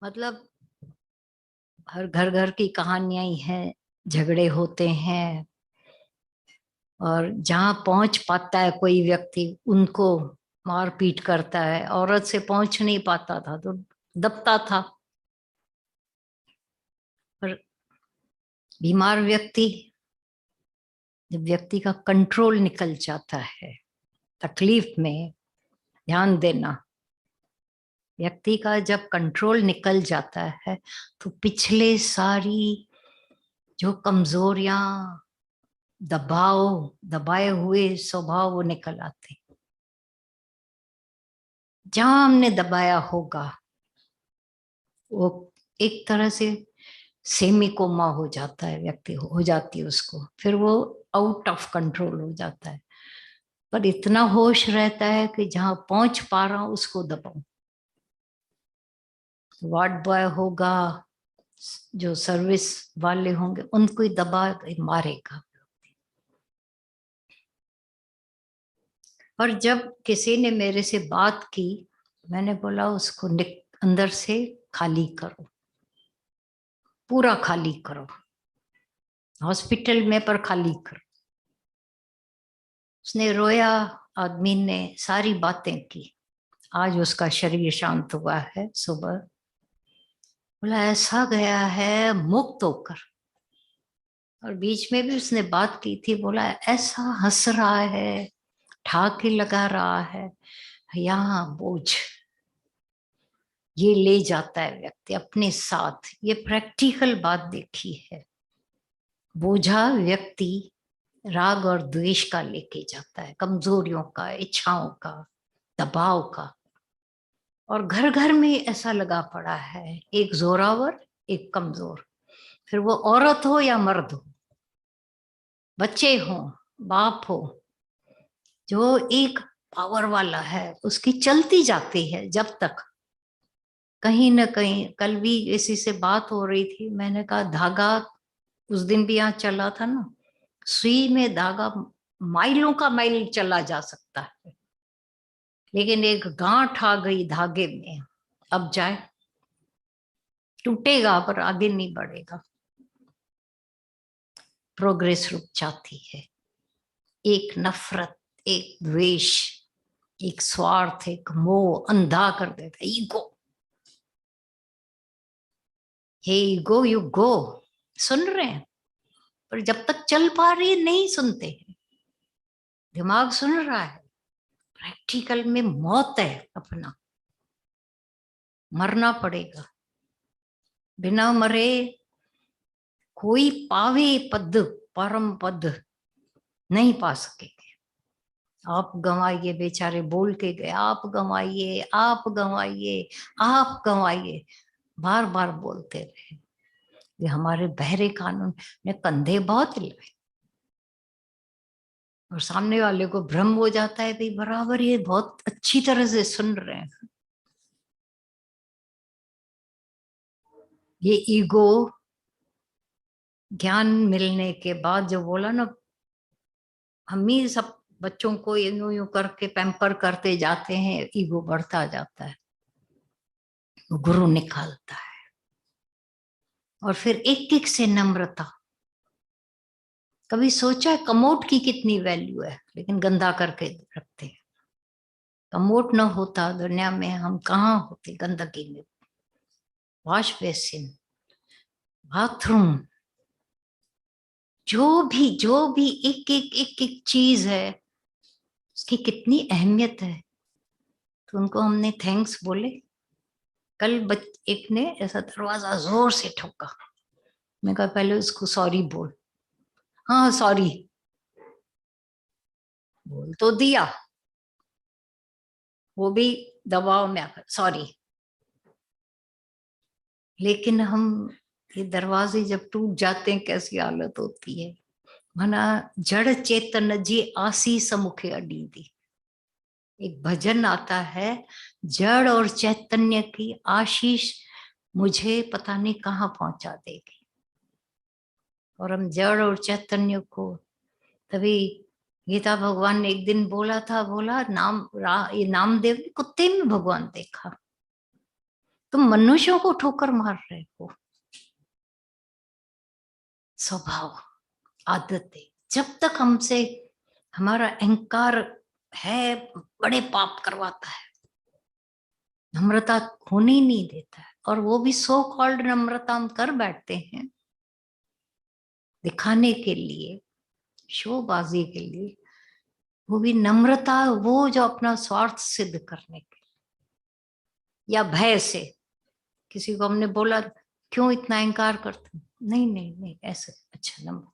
मतलब हर घर घर की कहानियां ही हैं, झगड़े होते हैं। और जहां पहुंच पाता है कोई व्यक्ति उनको मारपीट करता है, औरत से पहुंच नहीं पाता था तो दबता था। पर बीमार व्यक्ति, जब व्यक्ति का कंट्रोल निकल जाता है तकलीफ में, ध्यान देना, व्यक्ति का जब कंट्रोल निकल जाता है तो पिछले सारी जो कमजोरियां, दबाव, दबाए हुए स्वभाव वो निकल आते। जहां हमने दबाया होगा वो एक तरह से सेमी कोमा हो जाता है, व्यक्ति हो जाती है उसको, फिर वो आउट ऑफ कंट्रोल हो जाता है। पर इतना होश रहता है कि जहां पहुंच पा रहा हूं उसको दबाऊं। वार्ड बॉय होगा, जो सर्विस वाले होंगे, उनको ही दबा के मारेगा। और जब किसी ने मेरे से बात की, मैंने बोला उसको अंदर से खाली करो, पूरा खाली करो, हॉस्पिटल में पर खाली करो। उसने रोया, आदमी ने सारी बातें की। आज उसका शरीर शांत हुआ है। सुबह बोला ऐसा गया है मुक्त होकर। और बीच में भी उसने बात की थी, बोला ऐसा हंस रहा है, ठाके लगा रहा है, यहाँ बोझ ये ले जाता है व्यक्ति अपने साथ। ये प्रैक्टिकल बात देखी है। बोझा व्यक्ति राग और द्वेष का लेके जाता है, कमजोरियों का, इच्छाओं का, दबाव का। और घर घर में ऐसा लगा पड़ा है, एक जोरावर एक कमजोर, फिर वो औरत हो या मर्द हो, बच्चे हो, बाप हो, जो एक पावर वाला है उसकी चलती जाती है जब तक कहीं ना कहीं। कल भी किसी से बात हो रही थी, मैंने कहा धागा उस दिन भी यहाँ चला था ना, सुई में धागा माइलों का माइल चला जा सकता है, लेकिन एक गांठ आ गई धागे में, अब जाए, टूटेगा पर आगे नहीं बढ़ेगा। प्रोग्रेस रुक जाती है। एक नफरत, एक द्वेष, एक स्वार्थ, एक मोह अंधा कर देता है। Ego, hey ego you go. सुन रहे हैं, पर जब तक चल पा रही है नहीं सुनते हैं। दिमाग सुन रहा है, प्रैक्टिकल में मौत है अपना, मरना पड़ेगा। बिना मरे कोई पावे पद, परम पद नहीं पा सकेंगे। आप गंवाइए, बेचारे बोल के गए, आप गंवाइए, आप गंवाइए, आप गंवाइए, बार बार बोलते रहे। ये हमारे बहरे कानून ने कंधे बहुत हिलाए, और सामने वाले को भ्रम हो जाता है भाई बराबर ये बहुत अच्छी तरह से सुन रहे हैं। ये ईगो ज्ञान मिलने के बाद जो बोला ना, हम ही सब बच्चों को यूं यूं करके पैम्पर करते जाते हैं, ईगो बढ़ता जाता है, गुरु निकालता है। और फिर एक एक से नम्रता। कभी सोचा है कमोट की कितनी वैल्यू है, लेकिन गंदा करके रखते हैं। कमोट न होता दुनिया में हम कहाँ होते, गंदगी में। वॉश बेसिन, बाथरूम, जो भी एक चीज है, उसकी कितनी अहमियत है। तो उनको हमने थैंक्स बोले। कल एक ने ऐसा दरवाजा जोर से ठोका, मैं कहा पहले उसको सॉरी बोल। हाँ सॉरी बोल तो दिया, वो भी दबाव में आकर सॉरी। लेकिन हम ये दरवाजे जब टूट जाते हैं कैसी हालत होती है। मना जड़ चेतन जी आसी समुखे अडी दी, एक भजन आता है, जड़ और चैतन्य की आशीष मुझे पता नहीं कहाँ पहुंचा देगी। और हम जड़ और चैतन्य को, तभी गीता भगवान ने एक दिन बोला था, बोला ये नामदेव ने कुत्ते में भगवान देखा। तुम मनुष्यों को ठोकर मार रहे हो। स्वभाव, आदतें, जब तक हमसे हमारा अहंकार है, बड़े पाप करवाता है, नम्रता होने ही नहीं देता है। और वो भी सो कॉल्ड नम्रता हम कर बैठते हैं दिखाने के लिए, शोबाजी के लिए। वो भी नम्रता, वो जो अपना स्वार्थ सिद्ध करने के लिए, या भय से। किसी को हमने बोला क्यों इतना इनकार करते, नहीं नहीं नहीं ऐसे, अच्छा नम्र,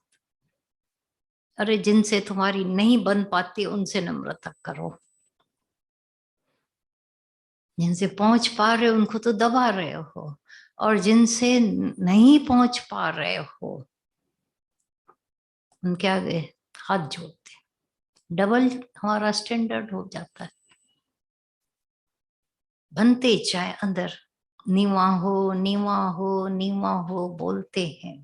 अरे जिनसे तुम्हारी नहीं बन पाती उनसे नम्रता करो, जिनसे पहुंच पा रहे हो उनको तो दबा रहे हो, और जिनसे नहीं पहुंच पा रहे हो उनके आगे हाथ जोड़ते, डबल हमारा स्टैंडर्ड हो जाता है। बनते चाहे अंदर नीवा हो नीवा हो नीवा हो बोलते हैं।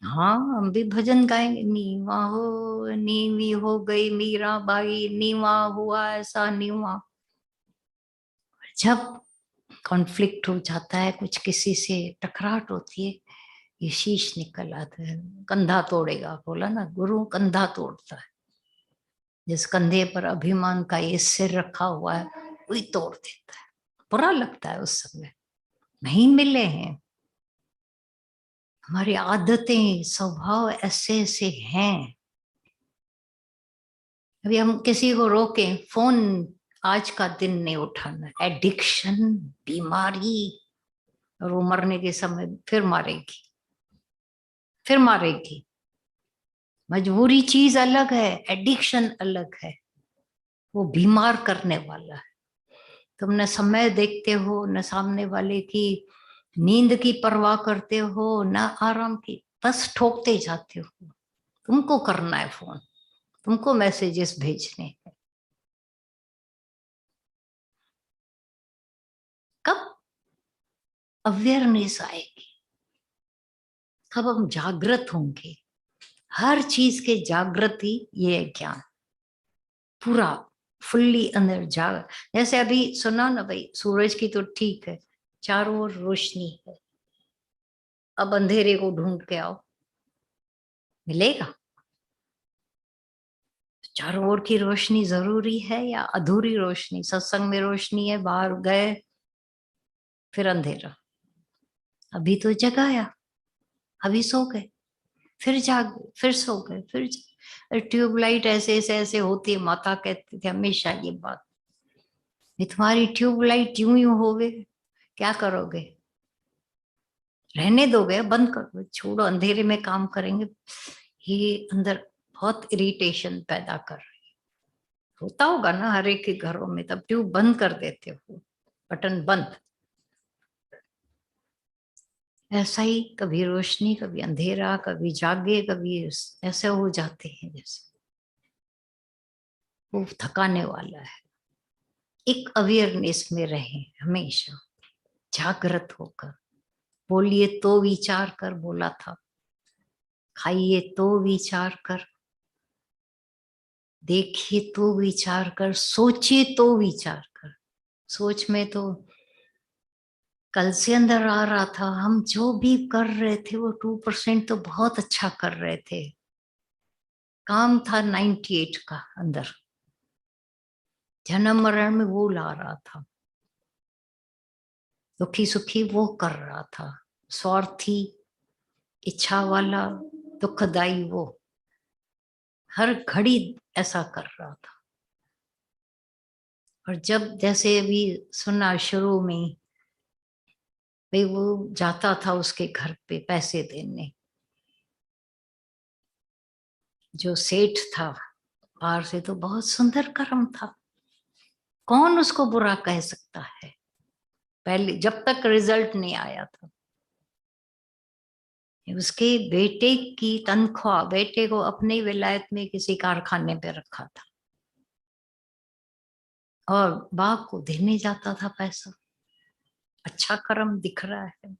हाँ हम भी भजन गाएंगे, नीवा हो नीवी हो गई मीरा बाई, नीवा हुआ ऐसा नीवा। जब कॉन्फ्लिक्ट हो जाता है, कुछ किसी से टकराहट होती है, ये शीश निकल आता है, कंधा तोड़ेगा बोला ना, गुरु कंधा तोड़ता है। जिस कंधे पर अभिमान का ये सिर रखा हुआ है वही तोड़ देता है। बुरा लगता है उस समय, नहीं मिले हैं। हमारी आदतें स्वभाव ऐसे ऐसे हैं। अभी हम किसी को रोके, फोन आज का दिन नहीं उठाना, एडिक्शन, बीमारी, और वो मरने के समय फिर मारेगी, फिर मारेगी। मजबूरी चीज अलग है, एडिक्शन अलग है, वो बीमार करने वाला है। तुम न समय देखते हो, न सामने वाले की नींद की परवाह करते हो, न आराम की, बस ठोकते जाते हो। तुमको करना है फोन, तुमको मैसेजेस भेजने हैं। कब अवेयरनेस आएगी, कब हम जागृत होंगे। हर चीज के जागृति, ये ज्ञान पूरा फुल्ली अंदर जाग। जैसे अभी सुना ना भाई, सूरज की तो ठीक है, चारों ओर रोशनी है, अब अंधेरे को ढूंढ के आओ, मिलेगा? चारों ओर की रोशनी जरूरी है या अधूरी रोशनी? सत्संग में रोशनी है, बाहर गए फिर अंधेरा, अभी तो जगाया, अभी सो गए, फिर जाग, फिर सो गए, फिर ट्यूबलाइट ऐसे ऐसे ऐसे होती है। माता कहती थी हमेशा ये बात, ये तुम्हारी ट्यूबलाइट यूं यूं हो गए, क्या करोगे? रहने दोगे, बंद कर दो, छोड़ो, अंधेरे में काम करेंगे। ये अंदर बहुत इरिटेशन पैदा कर रही है। होता होगा ना हर एक के घरों में, तब ट्यूब बंद कर देते हो, बटन बंद। ऐसा ही कभी रोशनी, कभी अंधेरा, कभी जागे, कभी ऐसे हो जाते हैं जैसे। वो थकाने वाला है। एक अवेयरनेस में रहे हमेशा, जागृत होकर। बोलिए तो विचार कर बोला था, खाइए तो विचार कर, देखिए तो विचार कर, सोचिए तो विचार कर। सोच में तो कल से अंदर आ रहा था, हम जो भी कर रहे थे वो 2% तो बहुत अच्छा कर रहे थे, काम था 98 का अंदर, जन्म मरण में वो ला रहा था, दुखी सुखी वो कर रहा था, स्वार्थी इच्छा वाला दुखदाई वो हर घड़ी ऐसा कर रहा था। और जब जैसे अभी सुना शुरू में, भाई वो जाता था उसके घर पे पैसे देने, जो सेठ था बाहर से तो बहुत सुंदर कर्म था, कौन उसको बुरा कह सकता है, पहले जब तक रिजल्ट नहीं आया था। उसके बेटे की तनख्वाह, बेटे को अपनी विलायत में किसी कारखाने पे रखा था, और बाप को देने जाता था पैसा। अच्छा कर्म दिख रहा है,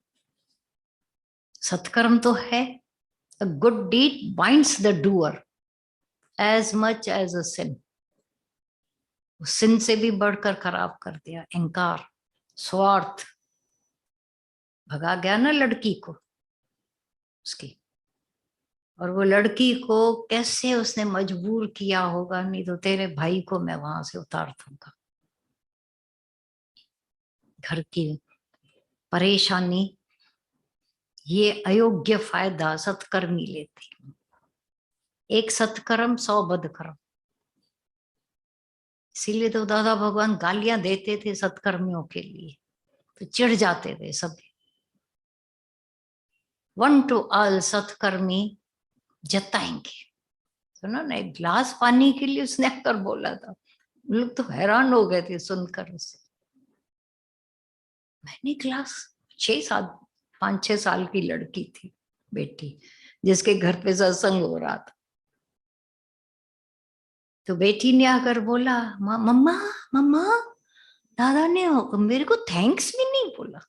सत्कर्म तो है। A good deed binds the doer as much as a sin. सिन से भी बढ़कर खराब कर दिया अहंकार, स्वार्थ भगा गया ना लड़की को उसकी, और वो लड़की को कैसे उसने मजबूर किया होगा, नहीं तो तेरे भाई को मैं वहां से उतार दूंगा। घर की परेशानी, ये अयोग्य फायदा सत्कर्मी लेते। एक सत्कर्म 100 बदकर्म। इसीलिए तो दादा भगवान गालियां देते थे सत्कर्मियों के लिए, तो चिढ़ जाते थे सब। 1 to all सत्कर्मी जताएंगे। सुनो ना, एक गिलास पानी के लिए उसने आकर बोला था, लोग तो हैरान हो गए थे सुनकर उसे। मैंने क्लास 6 साल, 5-6 साल की लड़की थी बेटी, जिसके घर पे सत्संग हो रहा था। तो बेटी ने आकर बोला, मम्मा मम्मा, दादा ने मेरे को थैंक्स भी नहीं बोला।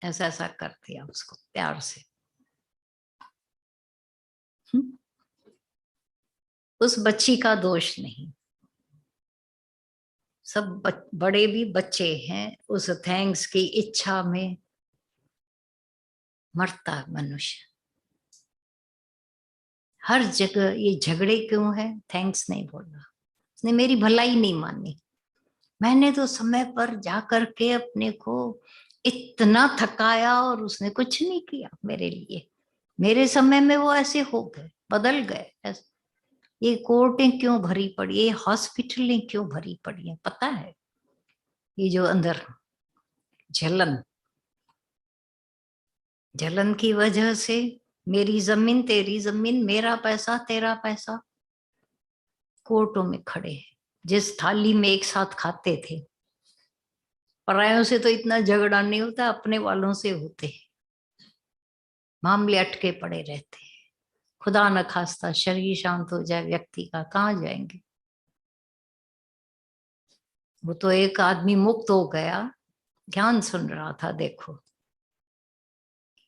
ऐसा ऐसा कर दिया उसको प्यार से। उस बच्ची का दोष नहीं, सब बड़े भी बच्चे हैं, उस थैंक्स की इच्छा में मरता मनुष्य। हर जगह ये झगड़े क्यों है, थैंक्स नहीं बोला, उसने मेरी भलाई नहीं मानी। मैंने तो समय पर जा करके अपने को इतना थकाया और उसने कुछ नहीं किया मेरे लिए। मेरे समय में वो ऐसे हो गए, बदल गए। ये कोर्टें क्यों भरी पड़ी, ये हॉस्पिटलें क्यों भरी पड़ी है, पता है? ये जो अंदर जलन, जलन की वजह से मेरी जमीन तेरी जमीन, मेरा पैसा तेरा पैसा, कोर्टों में खड़े हैं। जिस थाली में एक साथ खाते थे, परायों से तो इतना झगड़ा नहीं होता, अपने वालों से होते हैं, मामले अटके पड़े रहते हैं। खुदा न खास्ता शरीर शांत हो जाए व्यक्ति का, कहाँ जाएंगे? वो तो एक आदमी मुक्त हो गया, ज्ञान सुन रहा था देखो।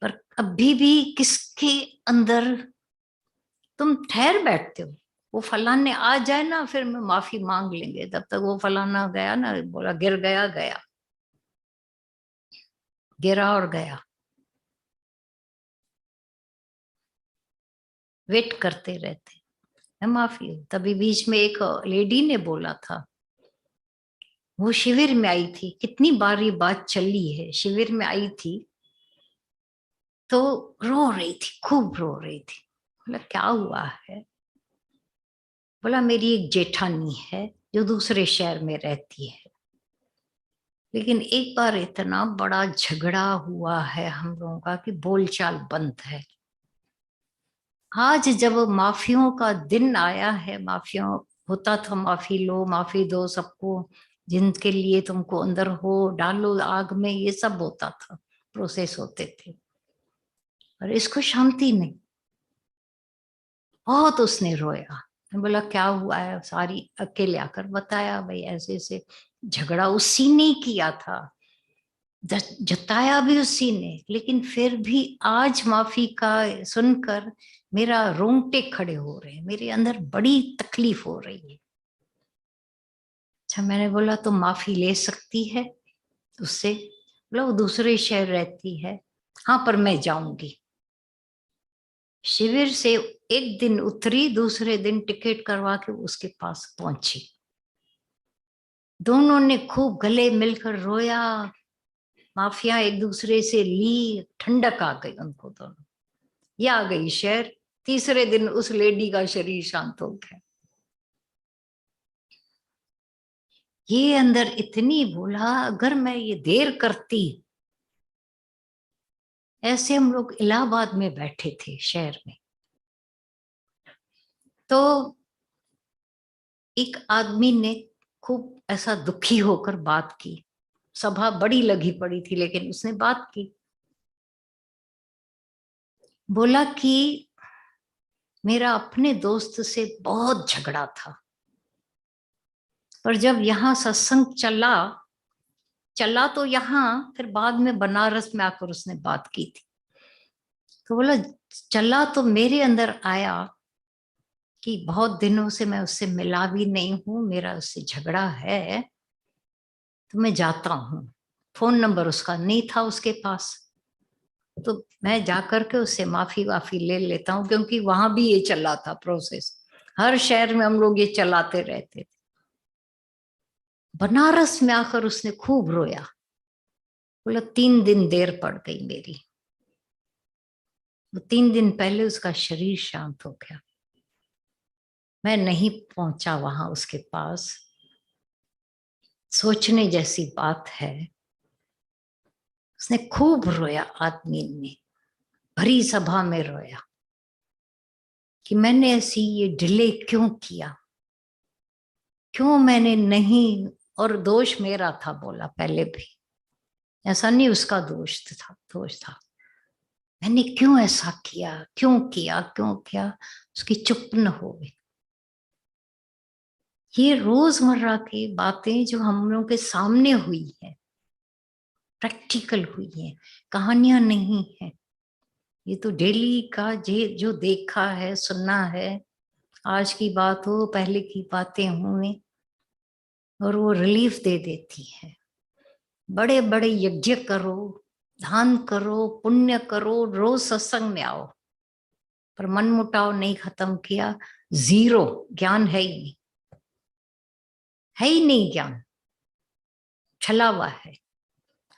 पर अभी भी किसके अंदर तुम ठहर बैठते हो? वो फलाने आ जाए ना, फिर मैं माफी मांग लेंगे, तब तक वो फलाना गया ना, बोला गिर गया, गया गिरा और गया। वेट करते रहते, मैं माफी हूं। तभी बीच में एक लेडी ने बोला था, वो शिविर में आई थी, कितनी बार ये बात चली है, शिविर में आई थी तो रो रही थी, खूब रो रही थी। बोला क्या हुआ है? बोला मेरी एक जेठानी है जो दूसरे शहर में रहती है, लेकिन एक बार इतना बड़ा झगड़ा हुआ है हम लोगों का कि बोलचाल बंद है। आज जब माफियों का दिन आया है, माफियों होता था माफी लो माफी दो सबको, जिनके लिए तुमको अंदर हो डालो आग में, ये सब होता था, प्रोसेस होते थे। और इसको शांति नहीं, बहुत उसने रोया। मैं बोला क्या हुआ है? सारी अकेले आकर बताया, भाई ऐसे ऐसे झगड़ा उसी ने किया था, जताया भी उसी ने, लेकिन फिर भी आज माफी का सुनकर मेरा रोंगटे खड़े हो रहे हैं, मेरे अंदर बड़ी तकलीफ हो रही है। अच्छा, मैंने बोला तो माफी ले सकती है उससे? बोला वो दूसरे शहर रहती है। हाँ पर मैं जाऊंगी। शिविर से एक दिन उतरी, दूसरे दिन टिकट करवा के उसके पास पहुंची। दोनों ने खूब गले मिलकर रोया, माफिया एक दूसरे से ली, ठंडक आ गई उनको दोनों। ये आ गई शहर, तीसरे दिन उस लेडी का शरीर शांत हो गया। ये अंदर इतनी बोला, अगर मैं ये देर करती, ऐसे हम लोग इलाहाबाद में बैठे थे शहर में, तो एक आदमी ने खूब ऐसा दुखी होकर बात की। सभा बड़ी लगी पड़ी थी, लेकिन उसने बात की। बोला कि मेरा अपने दोस्त से बहुत झगड़ा था, पर जब यहाँ सत्संग चला, चला तो यहाँ, फिर बाद में बनारस में आकर उसने बात की थी। तो बोला चला तो मेरे अंदर आया कि बहुत दिनों से मैं उससे मिला भी नहीं हूं, मेरा उससे झगड़ा है, तो मैं जाता हूँ, फोन नंबर उसका नहीं था उसके पास, तो मैं जाकर के उससे माफी वाफी ले लेता हूँ, क्योंकि वहां भी ये चला था प्रोसेस, हर शहर में हम लोग ये चलाते रहते थे। बनारस में आकर उसने खूब रोया, बोला 3 दिन देर पड़ गई मेरी। वो 3 दिन पहले उसका शरीर शांत हो गया, मैं नहीं पहुंचा वहां उसके पास। सोचने जैसी बात है, उसने खूब रोया, आदमी ने भरी सभा में रोया कि मैंने ऐसी ये डिले क्यों किया, क्यों मैंने नहीं, और दोष मेरा था बोला पहले भी, ऐसा नहीं उसका दोष था, मैंने क्यों ऐसा किया, क्यों किया, क्यों किया। उसकी चुप न हो गई। ये रोजमर्रा की बातें जो हम लोगों के सामने हुई है, प्रैक्टिकल हुई है, कहानियां नहीं है। ये तो डेली का जो देखा है, सुना है, आज की बात हो, पहले की बातें हुई, और वो रिलीफ दे देती है। बड़े बड़े यज्ञ करो, दान करो, पुण्य करो, रोज सत्संग में आओ, पर मन मुटाव नहीं खत्म किया, जीरो, ज्ञान है ही नहीं, है ही नहीं ज्ञान, छला हुआ है।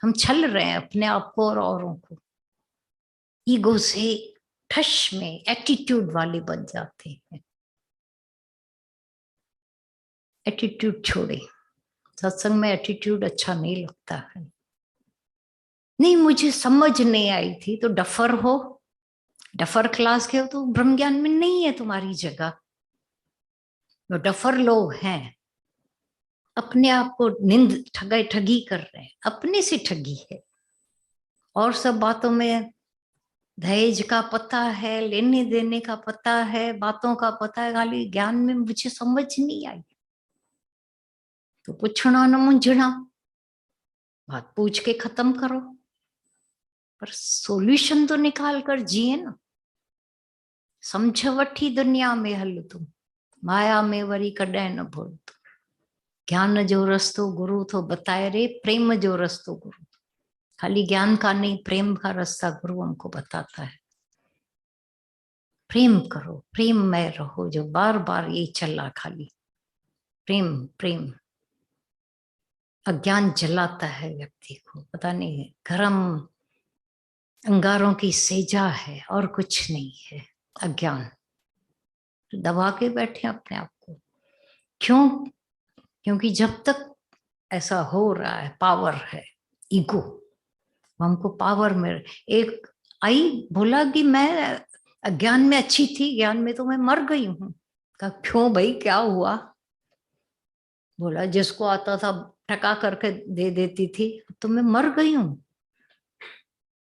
हम छल रहे हैं अपने आप को और औरों को, ईगो से ठश में एटीट्यूड वाले बन जाते हैं। एटीट्यूड छोड़े, सत्संग में एटीट्यूड अच्छा नहीं लगता है। नहीं, मुझे समझ नहीं आई थी, तो डफर हो, डफर क्लास के हो तो ब्रह्म ज्ञान में नहीं है तुम्हारी जगह। जो डफर लोग हैं, अपने आप को निंद ठगी कर रहे हैं, अपने से ठगी है। और सब बातों में दहेज का पता है, लेने देने का पता है, बातों का पता है, खाली ज्ञान में मुझे समझ नहीं आई। तो पूछना न मुंझना, बात पूछ के खत्म करो, पर सॉल्यूशन तो निकाल कर जिए ना। समझ वठी दुनिया में हल तुम, माया में वरी कॾहिं न भूल तू। ज्ञान जो रस्तो गुरु तो बताए रे, प्रेम जो रस्तो गुरु, खाली ज्ञान का नहीं, प्रेम का रास्ता गुरु हमको बताता है। प्रेम करो, प्रेम में रहो, जो बार बार ये चला खाली प्रेम प्रेम। अज्ञान जलाता है व्यक्ति को, पता नहीं, गरम अंगारों की सेजा है और कुछ नहीं है अज्ञान। दबा के बैठे अपने आप को, क्यों? क्योंकि जब तक ऐसा हो रहा है, पावर है, ईगो, हमको पावर में। एक आई बोला कि मैं अज्ञान में अच्छी थी, ज्ञान में तो मैं मर गई हूं। कहा क्यों भाई, क्या हुआ? बोला जिसको आता था ठका करके दे देती थी, तो मैं मर गई हूं।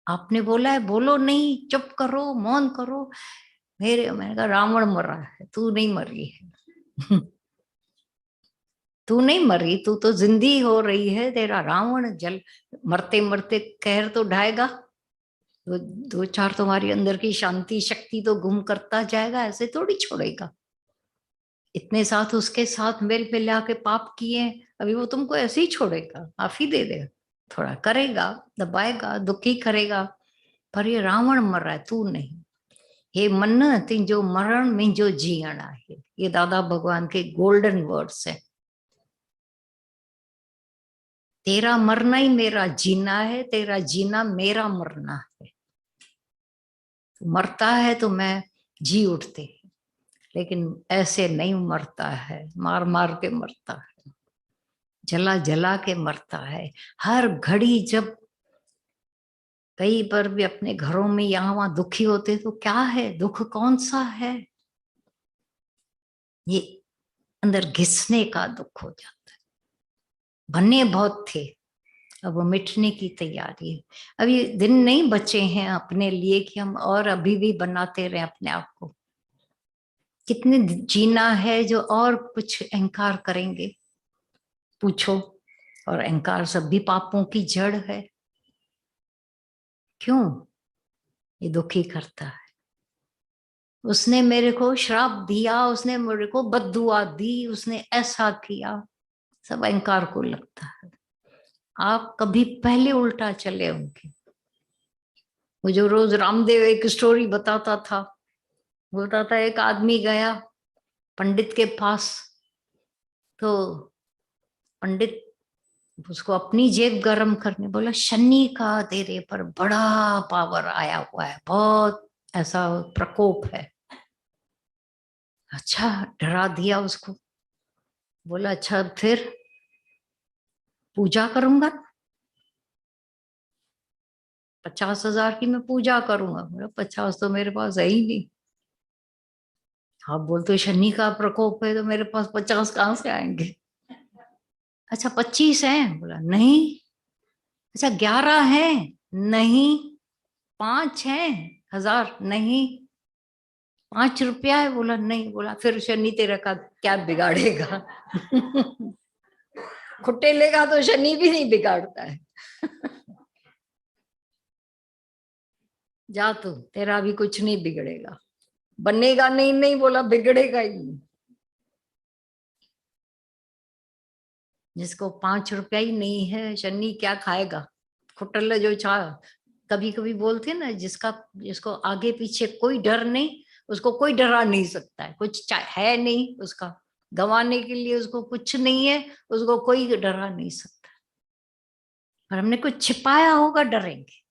आपने बोला है बोलो नहीं, चुप करो, मौन करो। मैंने कहा रावण मरा है, तू नहीं मरी है। तू नहीं मरी, तू तो जिंदी हो रही है, तेरा रावण जल मरते मरते कहर तो ढाएगा, तो दो चार तुम्हारी अंदर की शांति शक्ति तो गुम करता जाएगा, ऐसे थोड़ी छोड़ेगा। इतने साथ उसके साथ मेरे पे लाके पाप किए, अभी वो तुमको ऐसे ही छोड़ेगा? माफी दे देगा? थोड़ा करेगा, दबाएगा, दुखी करेगा, पर ये रावण मर रहा है, तू नहीं। हे मन तुंहिंजो मरण मुंहिंजो जीअण आहे, ये दादा भगवान के गोल्डन वर्ड्स है। तेरा मरना ही मेरा जीना है, तेरा जीना मेरा मरना है। तो मरता है तो मैं जी उठते, लेकिन ऐसे नहीं मरता है, मार मार के मरता है, जला जला के मरता है। हर घड़ी जब कई बार भी अपने घरों में यहाँ वहां दुखी होते, तो क्या है दुख, कौन सा है? ये अंदर घिसने का दुख हो जाता है। बने बहुत थे, अब वो मिटने की तैयारी है। अभी दिन नहीं बचे हैं अपने लिए कि हम और अभी भी बनाते रहे अपने आप को। कितने जीना है जो और कुछ अहंकार करेंगे, पूछो। और अहंकार सभी पापों की जड़ है। क्यों ये दुखी करता है? उसने मेरे को श्राप दिया, उसने मेरे को बद्दुआ दी, उसने ऐसा किया, सब अहंकार को लगता है। आप कभी पहले उल्टा चले उनके। वो जो रोज रामदेव एक स्टोरी बताता था, बोलता था एक आदमी गया पंडित के पास, तो पंडित उसको अपनी जेब गरम करने बोला, शनि का तेरे पर बड़ा पावर आया हुआ है, बहुत ऐसा प्रकोप है। अच्छा, डरा दिया उसको। बोला अच्छा फिर पूजा करूंगा, 50,000 की मैं पूजा करूंगा। बोला 50 तो मेरे पास है ही नहीं। आप बोलते हो शनि का प्रकोप है तो मेरे पास 50 कहाँ से आएंगे। अच्छा 25 है, बोला नहीं। अच्छा 11 है, नहीं। 5 है, 1000 नहीं। 5 रुपया है, बोला नहीं। बोला फिर शनि तेरा का क्या बिगाड़ेगा। खुटेलेगा तो शनि भी नहीं बिगाड़ता है। जा तू, तेरा भी कुछ नहीं बिगड़ेगा, बनेगा नहीं, नहीं बोला बिगड़ेगा ही नहीं। जिसको 5 रुपया ही नहीं है, शनि क्या खाएगा। खुटल जो चाह, कभी कभी बोलते हैं ना, जिसका जिसको आगे पीछे कोई डर नहीं, उसको कोई डरा नहीं सकता है। कुछ है नहीं उसका गंवाने के लिए, उसको कुछ नहीं है, उसको कोई डरा नहीं सकता। पर हमने कुछ छिपाया होगा, डरेंगे।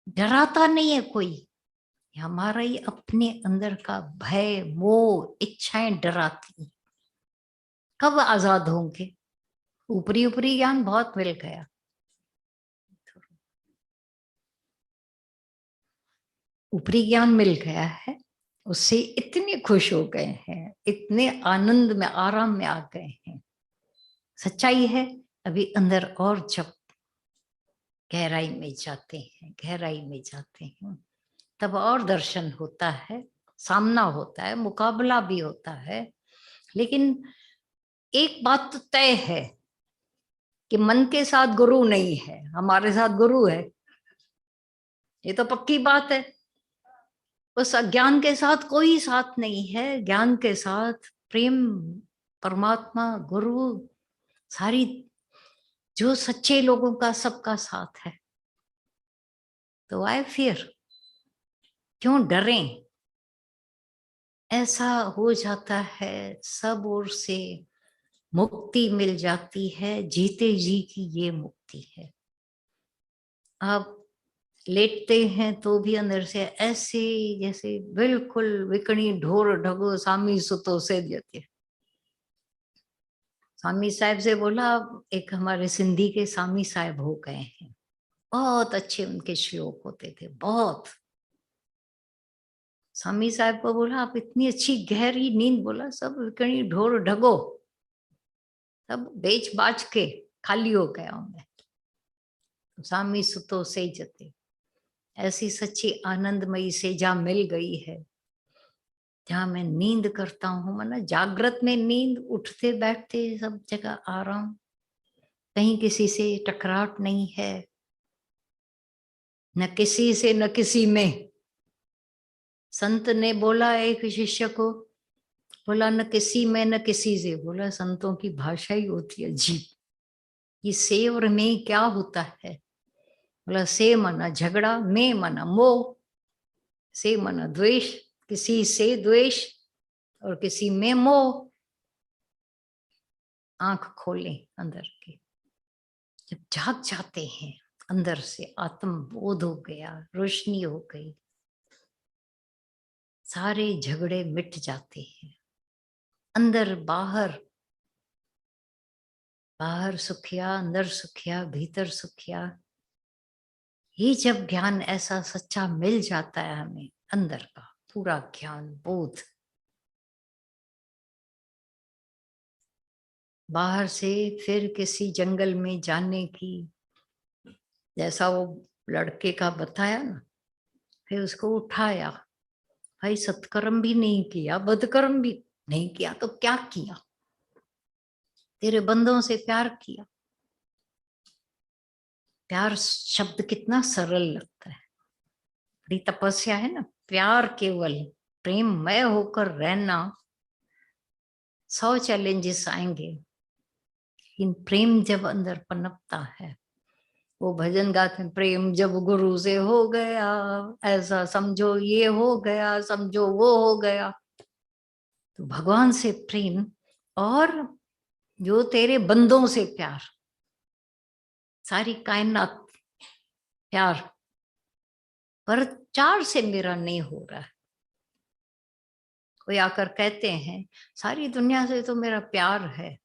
डराता नहीं है कोई, हमारा ही अपने अंदर का भय मोह इच्छाएं डराती। कब आजाद होंगे। ऊपरी ऊपरी ज्ञान बहुत मिल गया, ऊपरी ज्ञान मिल गया है, उससे इतने खुश हो गए हैं, इतने आनंद में आराम में आ गए हैं। सच्चाई है, अभी अंदर और जब गहराई में जाते हैं, गहराई में जाते हैं, तब और दर्शन होता है, सामना होता है, मुकाबला भी होता है। लेकिन एक बात तो तय है कि मन के साथ गुरु नहीं है, हमारे साथ गुरु है। ये तो पक्की बात है। उस अज्ञान के साथ कोई साथ नहीं है, ज्ञान के साथ प्रेम, परमात्मा, गुरु, सारी जो सच्चे लोगों का सबका साथ है। तो आई फियर, क्यों डरें। ऐसा हो जाता है, सब ओर से मुक्ति मिल जाती है, जीते जी की ये मुक्ति है। आप लेटते हैं तो भी अंदर से ऐसे जैसे बिल्कुल विकणी ढोर ढगो सामी सुतो से देते। स्वामी साहब से बोला, एक हमारे सिंधी के स्वामी साहब हो गए हैं, बहुत अच्छे उनके श्लोक होते थे, बहुत। स्वामी साहब को बोला आप इतनी अच्छी गहरी नींद, बोला सब विकणी ढोर ढगो सब बेच बाच के खाली हो गया मैं। स्वामी सुतो से जते, ऐसी सच्ची आनंदमयी सेजा मिल गई है, जहाँ मैं नींद करता हूँ। माना जागृत में नींद, उठते बैठते सब जगह आराम, कहीं किसी से टकराट नहीं है, न किसी से न किसी में। संत ने बोला एक शिष्य को, बोला न किसी में न किसी से। बोला संतों की भाषा ही होती है अजीब, ये से और में क्या होता है। बोला से मना झगड़ा, में मना मोह, से मना द्वेष, किसी से द्वेष और किसी में मोह। आंख खोलें अंदर की, जब जाग जाते हैं अंदर से, आत्म बोध हो गया, रोशनी हो गई, सारे झगड़े मिट जाते हैं। अंदर बाहर, बाहर सुखिया, अंदर सुखिया, भीतर सुखिया। ये जब ज्ञान ऐसा सच्चा मिल जाता है हमें, अंदर का पूरा ज्ञान बोध, बाहर से फिर किसी जंगल में जाने की, जैसा वो लड़के का बताया ना, फिर उसको उठाया। भाई सत्कर्म भी नहीं किया, बदकर्म भी नहीं किया, तो क्या किया। तेरे बंदों से प्यार किया। प्यार शब्द कितना सरल लगता है, बड़ी तपस्या है ना। प्यार केवल प्रेममय होकर रहना। 100 चैलेंजेस आएंगे, लेकिन प्रेम जब अंदर पनपता है, वो भजन गाते हैं, प्रेम जब गुरु से हो गया, ऐसा समझो ये हो गया, समझो वो हो गया। तो भगवान से प्रेम और जो तेरे बंदों से प्यार, सारी कायनात प्यार, पर चार से मेरा नहीं हो रहा है। कोई आकर कहते हैं सारी दुनिया से तो मेरा प्यार है,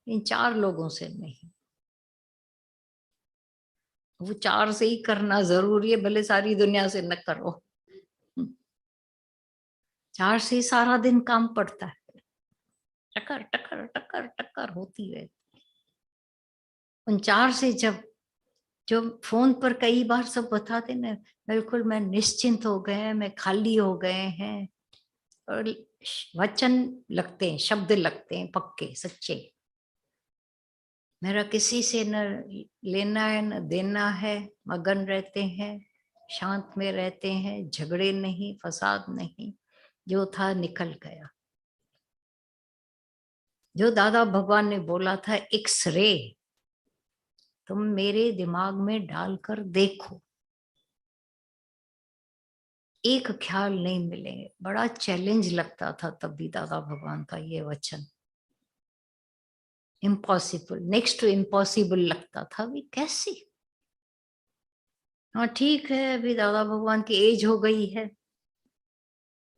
इन चार लोगों से नहीं। वो चार से ही करना जरूरी है, भले सारी दुनिया से न करो। चार से ही सारा दिन काम पड़ता है, टकर टकर टकर टकर होती है। उन चार से जब जो फोन पर कई बार सब बताते ना, बिल्कुल मैं निश्चिंत हो गए, मैं खाली हो गए हैं, और वचन लगते हैं, शब्द लगते हैं पक्के सच्चे। मेरा किसी से न लेना है न देना है, मगन रहते हैं, शांत में रहते हैं, झगड़े नहीं, फसाद नहीं, जो था निकल गया। जो दादा भगवान ने बोला था एक्सरे, तुम मेरे दिमाग में डालकर देखो, एक ख्याल नहीं मिलेंगे। बड़ा चैलेंज लगता था तब भी दादा भगवान का ये वचन, इम्पॉसिबल, नेक्स्ट टू इम्पॉसिबल लगता था भी कैसे। हाँ ठीक है, अभी दादा भगवान की एज हो गई है,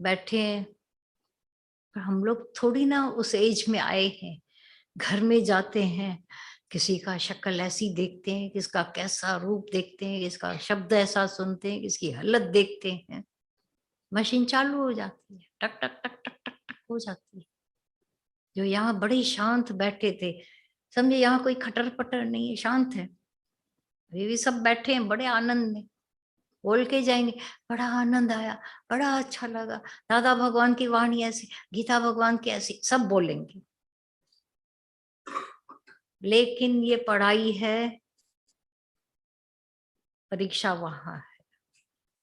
बैठे हैं, पर हम लोग थोड़ी ना उस एज में आए हैं। घर में जाते हैं, किसी का शक्ल ऐसी देखते हैं, किसका कैसा रूप देखते हैं, किसका शब्द ऐसा सुनते हैं, किसकी हालत देखते हैं, मशीन चालू हो जाती है, टक टक टक टक टक टक हो जाती है। जो यहाँ बड़े शांत बैठे थे, समझे यहाँ कोई खटर पटर नहीं है, शांत है, अभी भी सब बैठे हैं बड़े आनंद में, बोल के जाएंगे बड़ा आनंद आया, बड़ा अच्छा लगा, दादा भगवान की वाणी ऐसी, गीता भगवान की ऐसी, सब बोलेंगे। लेकिन ये पढ़ाई है, परीक्षा वहां है,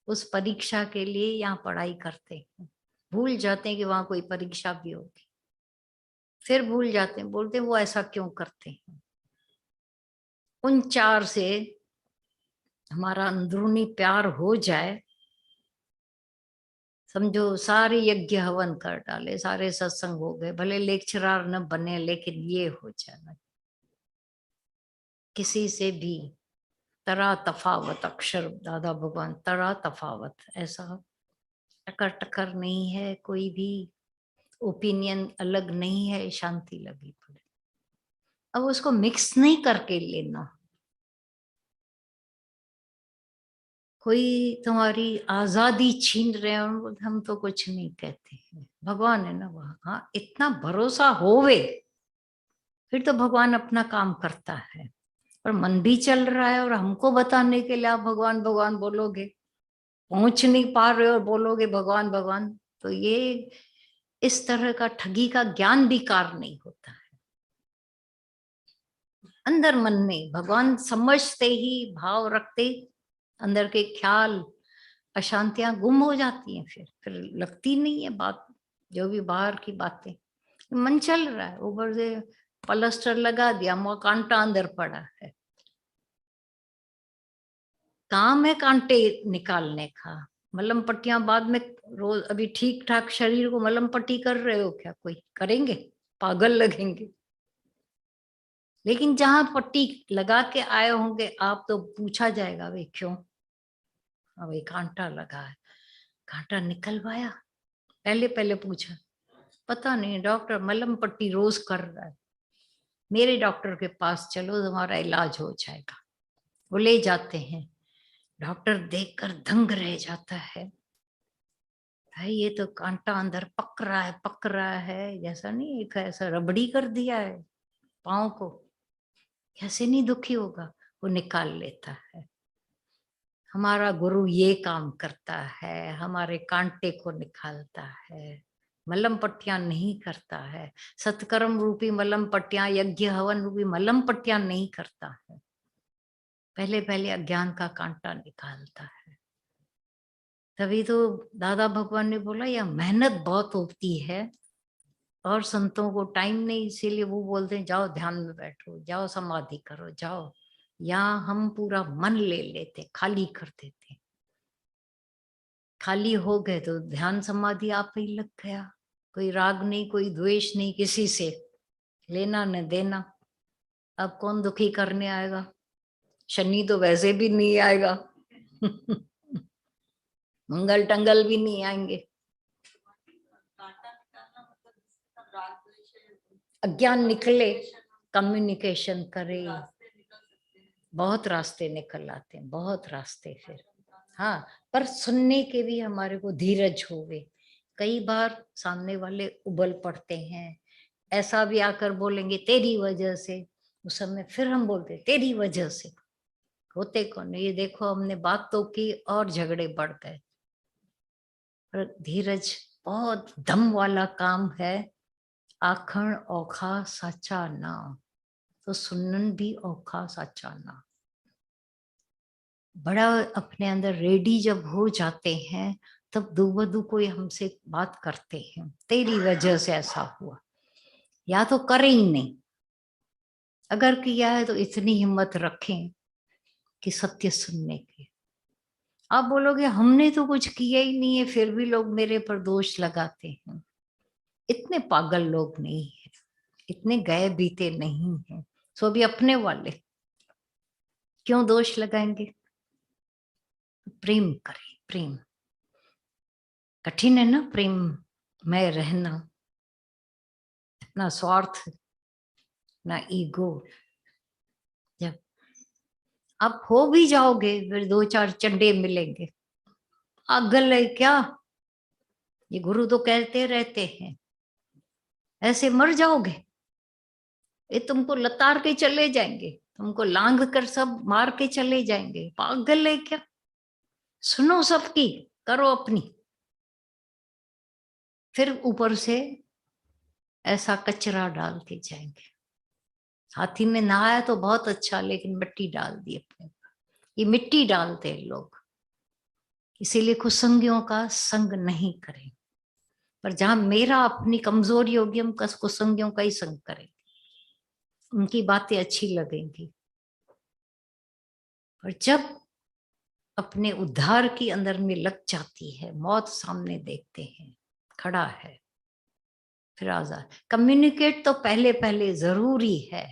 उस परीक्षा के लिए यहाँ पढ़ाई करते हैं, भूल जाते हैं कि वहां कोई परीक्षा भी होगी, फिर भूल जाते हैं, बोलते हैं वो ऐसा क्यों करते हैं। उन चार से हमारा अंदरूनी प्यार हो जाए, समझो सारे यज्ञ हवन कर डाले, सारे सत्संग हो गए, भले लेक्चरर न बने, लेकिन ये हो जाना, किसी से भी तरा तफावत, अक्षर दादा भगवान तरा तफावत, ऐसा टकर टकर नहीं है, कोई भी ओपिनियन अलग नहीं है, शांति लगी पड़े। अब उसको मिक्स नहीं करके लेना, कोई तुम्हारी आजादी छीन रहे हैं, हम तो कुछ नहीं कहते हैं, भगवान है ना वहां। हाँ इतना भरोसा होवे, फिर तो भगवान अपना काम करता है। पर मन भी चल रहा है और हमको बताने के लिए आप भगवान भगवान बोलोगे, पहुंच नहीं पा रहे और बोलोगे भगवान भगवान, तो ये इस तरह का ठगी का ज्ञान भी कार नहीं होता है। अंदर मन में भगवान समझते ही, भाव रखते, अंदर के ख्याल अशांतियां गुम हो जाती हैं, फिर लगती नहीं है बात, जो भी बाहर की बातें। मन चल रहा है, ऊपर से प्लास्टर लगा दिया, मुँह कांटा अंदर पड़ा है, काम है कांटे निकालने का। मलम पट्टियां बाद में, रोज अभी ठीक ठाक शरीर को मलम पट्टी कर रहे हो क्या, कोई करेंगे, पागल लगेंगे। लेकिन जहां पट्टी लगा के आए होंगे आप, तो पूछा जाएगा वे क्यों, हाँ भाई कांटा लगा है, कांटा निकलवाया, पहले पहले पूछा, पता नहीं डॉक्टर मलम पट्टी रोज कर रहा है, मेरे डॉक्टर के पास चलो तुम्हारा इलाज हो जाएगा। वो ले जाते हैं, डॉक्टर देखकर दंग रह जाता है, भाई ये तो कांटा अंदर पक रहा है, जैसा नहीं एक ऐसा रबड़ी कर दिया है पाँव को, कैसे नहीं दुखी होगा। वो निकाल लेता है। हमारा गुरु ये काम करता है, हमारे कांटे को निकालता है, मलम पट्टियां नहीं करता है, सत्कर्म रूपी मलम पट्टियां, यज्ञ हवन रूपी मलम पट्टियां नहीं करता है, पहले पहले अज्ञान का कांटा निकालता है। तभी तो दादा भगवान ने बोला यह मेहनत बहुत होती है, और संतों को टाइम नहीं, इसीलिए वो बोलते हैं जाओ ध्यान में बैठो, जाओ समाधि करो, जाओ। यहाँ हम पूरा मन ले लेते, खाली कर देते। खाली हो गए तो ध्यान समाधि आप ही लग गया। कोई राग नहीं, कोई द्वेष नहीं, किसी से लेना न देना। अब कौन दुखी करने आएगा? शनि तो वैसे भी नहीं आएगा। मंगल टंगल भी नहीं आएंगे। अज्ञान निकले, कम्युनिकेशन करे, बहुत रास्ते निकल आते हैं, बहुत रास्ते। फिर हाँ, पर सुनने के भी हमारे को धीरज होवे। कई बार सामने वाले उबल पड़ते हैं, ऐसा भी आकर बोलेंगे तेरी वजह से। उस समय फिर हम बोलते तेरी वजह से। होते कौन? ये देखो, हमने बात तो की और झगड़े बढ़ गए। पर धीरज बहुत दम वाला काम है। आखण औखा साचा ना, तो सुनन भी औखा साचा ना। बड़ा अपने अंदर रेडी जब हो जाते हैं, तब दूबदू कोई हमसे बात करते हैं, तेरी वजह से ऐसा हुआ, या तो करे ही नहीं। अगर किया है तो इतनी हिम्मत रखें कि सत्य सुनने की। आप बोलोगे हमने तो कुछ किया ही नहीं है, फिर भी लोग मेरे पर दोष लगाते हैं। इतने पागल लोग नहीं है, इतने गए बीते नहीं है। सो भी अपने वाले क्यों दोष लगाएंगे? प्रेम करें, प्रेम। कठिन है ना प्रेम में रहना। ना स्वार्थ, ना ईगो। जब आप हो भी जाओगे, फिर दो चार चंडे मिलेंगे। पागल है क्या? ये गुरु तो कहते रहते हैं, ऐसे मर जाओगे। ये तुमको लतार के चले जाएंगे, तुमको लांग कर सब मार के चले जाएंगे। पागल है क्या? सुनो सबकी, करो अपनी। फिर ऊपर से ऐसा कचरा डाल के जाएंगे। हाथी में नहाया तो बहुत अच्छा, लेकिन मिट्टी डाल दी अपने ऊपर। ये मिट्टी डालते हैं लोग। इसीलिए कुसंगियों का संग नहीं करें। पर जहां मेरा अपनी कमजोरी होगी, हम कुसंगियों का ही संग करेंगे, उनकी बातें अच्छी लगेंगी। और जब अपने उद्धार की अंदर में लग जाती है, मौत सामने देखते हैं, खड़ा है, फिर आजाद। कम्युनिकेट तो पहले पहले जरूरी है।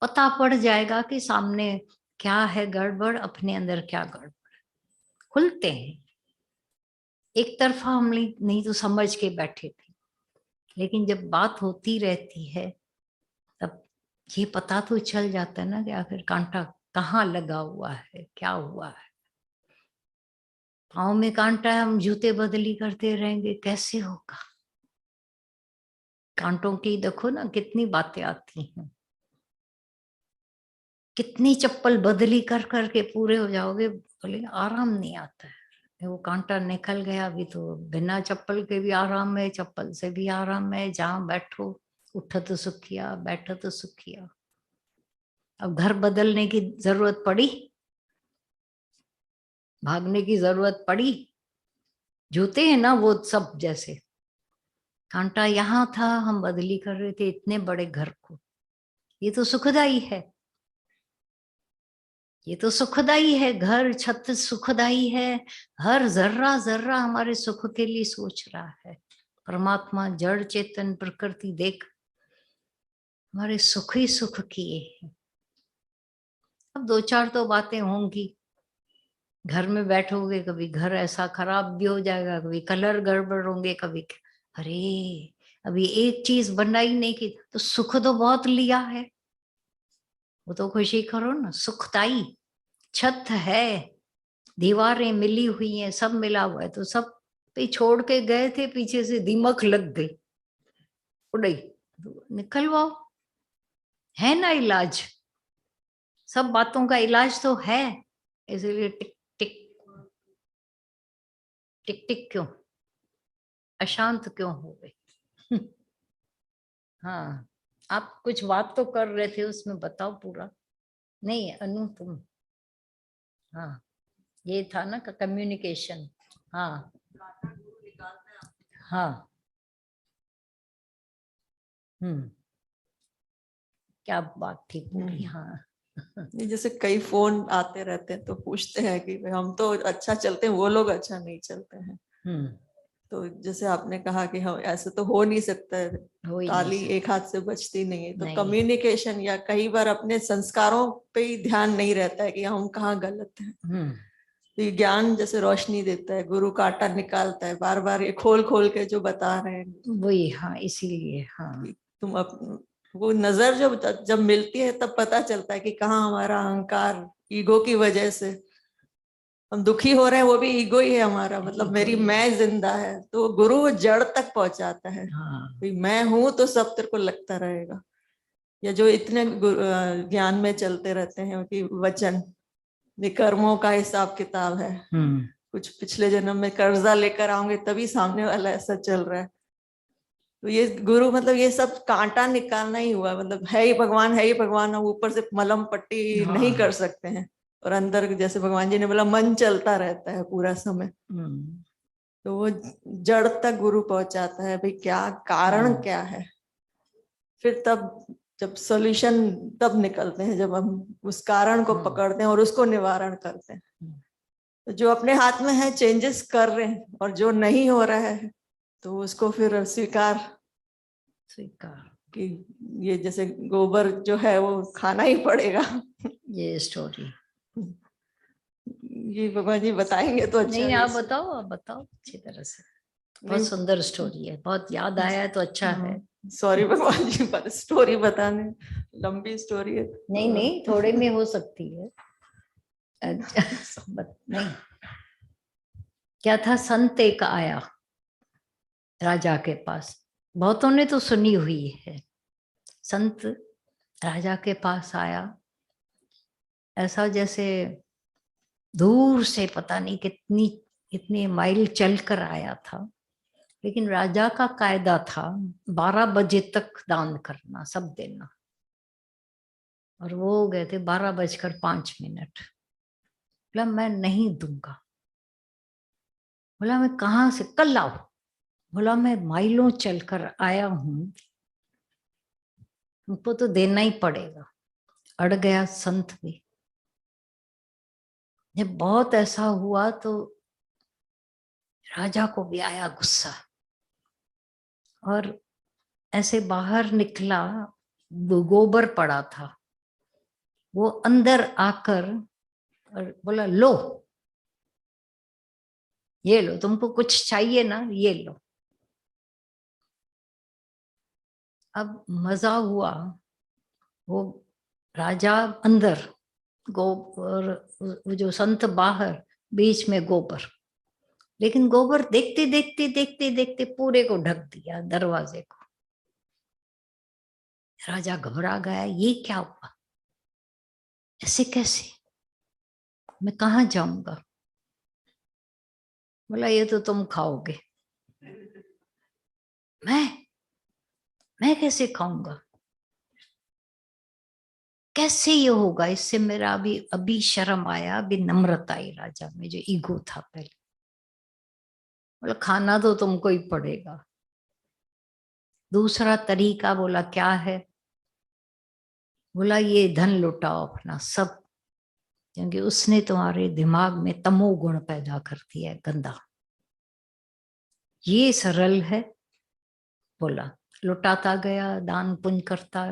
पता पड़ जाएगा कि सामने क्या है गड़बड़, अपने अंदर क्या गड़बड़। खुलते हैं। एक तरफा हम नहीं तो समझ के बैठे थे, लेकिन जब बात होती रहती है, तब ये पता तो चल जाता है ना कि आखिर कांटा कहाँ लगा हुआ है, क्या हुआ है। पाँव में कांटा है, हम जूते बदली करते रहेंगे, कैसे होगा? कांटों की देखो ना कितनी बातें आती हैं। कितनी चप्पल बदली कर करके पूरे हो जाओगे, बोले आराम नहीं आता है। वो कांटा निकल गया, अभी तो बिना चप्पल के भी आराम है, चप्पल से भी आराम है। जहां बैठो, उठो तो सुखिया, बैठो तो सुखिया। अब घर बदलने की जरूरत पड़ी, भागने की जरूरत पड़ी। जूते हैं ना वो सब जैसे। कांटा यहाँ था, हम बदली कर रहे थे इतने बड़े घर को। ये तो सुखदाई है, ये तो सुखदाई है। घर छत सुखदाई है। हर जर्रा जर्रा हमारे सुख के लिए सोच रहा है। परमात्मा जड़ चेतन प्रकृति देख हमारे सुख ही सुख किए हैं। अब दो चार तो बातें होंगी। घर में बैठोगे, कभी घर ऐसा खराब भी हो जाएगा, कभी कलर गड़बड़ होंगे, कभी अरे अभी एक चीज बनाई नहीं की, तो सुख तो बहुत लिया है। वो तो खुशी करो ना, सुखदाई। छत है, दीवारें मिली हुई हैं, सब मिला हुआ है, तो सब पे छोड़ के गए थे, पीछे से दीमक लग गई, उड़ई। निकलवाओ, है ना इलाज। सब बातों का इलाज तो है। इसीलिए टिक टिक टिक टिक क्यों, अशांत क्यों हो गए? हाँ, आप कुछ बात तो कर रहे थे, उसमें बताओ पूरा। नहीं अनु तुम, हाँ ये था ना कम्युनिकेशन। हाँ हाँ क्या बात थी पूरी। हाँ जैसे कई फोन आते रहते हैं तो पूछते हैं कि हम तो अच्छा चलते हैं, वो लोग अच्छा नहीं चलते हैं। तो जैसे आपने कहा कि हम ऐसे तो हो नहीं सकता है, ताली एक हाथ से बजती नहीं है, तो कम्युनिकेशन या कई बार अपने संस्कारों पे ही ध्यान नहीं रहता है कि हम कहाँ गलत हैं। तो ये ज्ञान जैसे रोशनी देता है, गुरु कांटा निकालता है, बार बार ये खोल खोल के जो बता रहे हैं वही। हाँ इसीलिए हाँ तुम वो नजर जब मिलती है तब पता चलता है कि कहाँ हमारा अहंकार, ईगो की वजह से हम दुखी हो रहे हैं, वो भी ईगो ही है हमारा, मतलब मेरी मैं जिंदा है। तो गुरु जड़ तक पहुंचाता है। हाँ। मैं हूं तो सब तेरे को लगता रहेगा। या जो इतने ज्ञान में चलते रहते हैं कि वचन कर्मों का हिसाब किताब है, कुछ पिछले जन्म में कर्जा लेकर आओगे तभी सामने वाला ऐसा चल रहा है। तो ये गुरु मतलब ये सब कांटा निकालना ही हुआ, मतलब है ही भगवान, है ही भगवान, हम ऊपर से मलम पट्टी नहीं कर सकते हैं। और अंदर जैसे भगवान जी ने बोला मन चलता रहता है पूरा समय। तो वो जड़ तक गुरु पहुंचाता है, भाई क्या कारण क्या है, फिर तब जब सॉल्यूशन तब निकलते हैं, जब हम उस कारण को पकड़ते हैं और उसको निवारण करते हैं। तो जो अपने हाथ में है चेंजेस कर रहे हैं, और जो नहीं हो रहा है तो उसको फिर स्वीकार कि ये जैसे गोबर जो है वो खाना ही पड़ेगा। ये स्टोरी ये भगवान जी बताएंगे तो अच्छा। नहीं आप बताओ, आप बताओ अच्छी तरह से। बहुत सुंदर स्टोरी है, बहुत याद आया है तो अच्छा है। सॉरी भगवान जी, पर स्टोरी बताने लंबी स्टोरी है। नहीं नहीं थोड़े में हो सकती है। नहीं क्या था, संत एक आया राजा के पास। बहुतों ने तो सुनी हुई है। संत राजा के पास आया, ऐसा जैसे दूर से पता नहीं कितनी कितनी माइल चलकर आया था। लेकिन राजा का कायदा था 12 बजे तक दान करना, सब देना। और वो गए थे 12:05। बोला मैं नहीं दूंगा। बोला मैं कहाँ से, कल लाओ। बोला मैं माइलों चलकर आया हूं, तुमको तो देना ही पड़ेगा। अड़ गया संत भी। जब बहुत ऐसा हुआ तो राजा को भी आया गुस्सा, और ऐसे बाहर निकला, गोबर पड़ा था। वो अंदर आकर और बोला लो, ये लो, तुमको कुछ चाहिए ना, ये लो। अब मजा हुआ, वो राजा अंदर, गोबर, वो जो संत बाहर, बीच में गोबर। लेकिन गोबर देखते देखते देखते देखते पूरे को ढक दिया, दरवाजे को। राजा घबरा गया, ये क्या हुआ, ऐसे कैसे, मैं कहाँ जाऊंगा। बोला ये तो तुम खाओगे। मैं कैसे खाऊंगा, कैसे ये होगा, इससे मेरा अभी अभी शर्म आया, अभी नम्रता आई राजा में, जो ईगो था पहले। बोला खाना तो तुमको ही पड़ेगा। दूसरा तरीका बोला क्या है। बोला ये धन लुटाओ अपना सब, क्योंकि उसने तुम्हारे दिमाग में तमोगुण पैदा कर दिया है गंदा। ये सरल है। बोला लुटाता गया, दान पुण्य करता।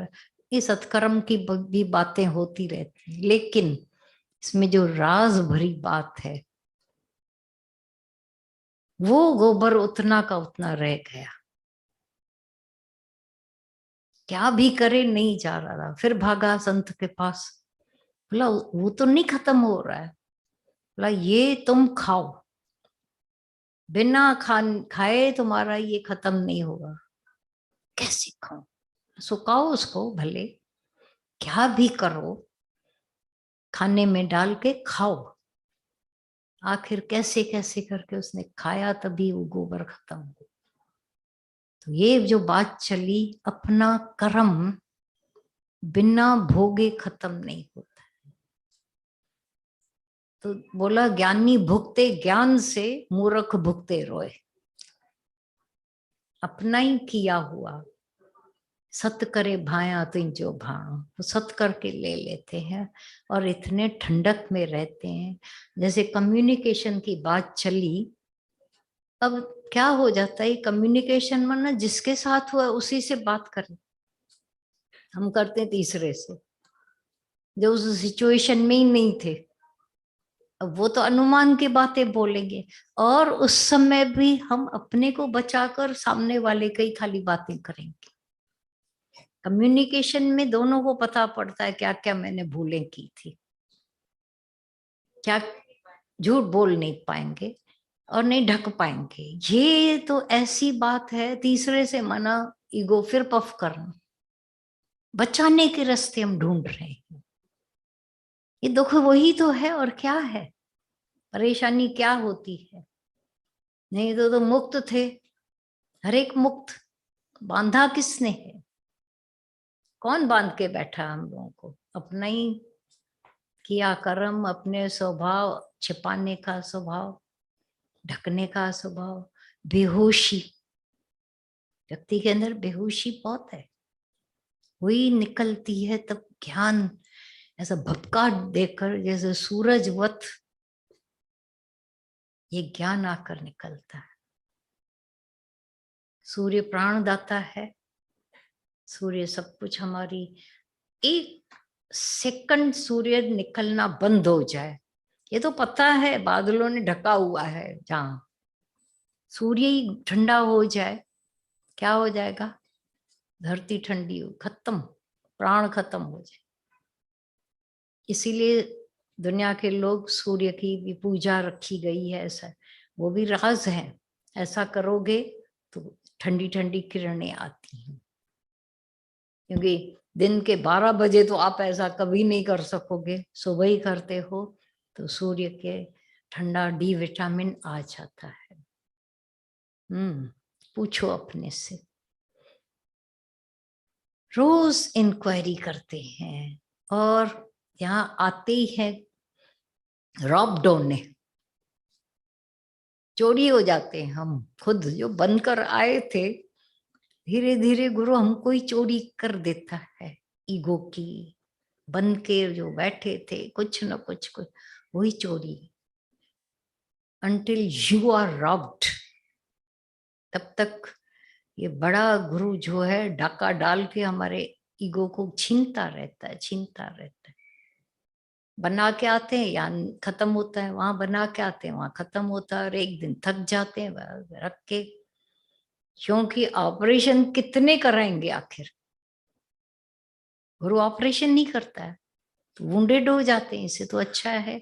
ये सत्कर्म की भी बातें होती रहती, लेकिन इसमें जो राज भरी बात है, वो गोबर उतना का उतना रह गया। क्या भी करे नहीं जा रहा था। फिर भागा संत के पास। बोला वो तो नहीं खत्म हो रहा है। बोला ये तुम खाओ, बिना खाए तुम्हारा ये खत्म नहीं होगा। कैसे खाओ, सुखाओ उसको भले, क्या भी करो, खाने में डाल के खाओ। आखिर कैसे कैसे करके उसने खाया, तभी वो गोबर खत्म हो। तो ये जो बात चली, अपना कर्म बिना भोगे खत्म नहीं होता। तो बोला ज्ञानी भुगते ज्ञान से, मूर्ख भुगते रोए। अपना ही किया हुआ सत करे भाया तुझो भाणो, तो सत करके ले लेते हैं और इतने ठंडक में रहते हैं। जैसे कम्युनिकेशन की बात चली, अब क्या हो जाता है कम्युनिकेशन में ना, जिसके साथ हुआ उसी से बात करें। हम करते हैं तीसरे से, जो उस सिचुएशन में ही नहीं थे। अब वो तो अनुमान की बातें बोलेंगे, और उस समय भी हम अपने को बचाकर सामने वाले की खाली बातें करेंगे। कम्युनिकेशन में दोनों को पता पड़ता है क्या क्या मैंने भूलें की थी, क्या झूठ बोल नहीं पाएंगे और नहीं ढक पाएंगे। ये तो ऐसी बात है, तीसरे से मना, ईगो फिर पफ करना, बचाने के रास्ते हम ढूंढ रहे हैं। ये दुख वही तो है, और क्या है, परेशानी क्या होती है। नहीं तो मुक्त थे, हर एक मुक्त। बांधा किसने है? कौन बांध के बैठा हम लोगों को? अपना ही किया कर्म, अपने स्वभाव, छिपाने का स्वभाव, ढकने का स्वभाव, बेहोशी। व्यक्ति के अंदर बेहोशी बहुत है, वही निकलती है तब ज्ञान ऐसा भपका देकर, जैसे सूरजवत ये ज्ञान आकर निकलता है। सूर्य प्राणदाता है, सूर्य सब कुछ। हमारी एक सेकंड सूर्य निकलना बंद हो जाए, ये तो पता है बादलों ने ढका हुआ है, जहां सूर्य ही ठंडा हो जाए क्या हो जाएगा? धरती ठंडी हो, खत्म, प्राण खत्म हो जाए। इसीलिए दुनिया के लोग सूर्य की भी पूजा रखी गई है, ऐसा वो भी राज है। ऐसा करोगे तो ठंडी ठंडी किरणें आती हैं, क्योंकि दिन के 12 बजे तो आप ऐसा कभी नहीं कर सकोगे, सुबह ही करते हो तो सूर्य के ठंडा डी विटामिन आ जाता है। पूछो अपने से, रोज इंक्वायरी करते हैं, और यहाँ आते ही है रॉब डाउन ने, चोरी हो जाते हैं हम खुद, जो बनकर आए थे धीरे धीरे गुरु हमको ही चोरी कर देता है। ईगो की बन के जो बैठे थे कुछ न कुछ वही चोरी, until you are robbed, तब तक ये बड़ा गुरु जो है डाका डाल के हमारे ईगो को छीनता रहता है, छीनता रहता है। बना के आते हैं यहाँ खत्म होता है, वहां बना के आते हैं वहां खत्म होता है, और एक दिन थक जाते हैं रख के। क्योंकि ऑपरेशन कितने कराएंगे आखिर? गुरु ऑपरेशन नहीं करता है तो वुंडेड हो जाते हैं। इससे तो अच्छा है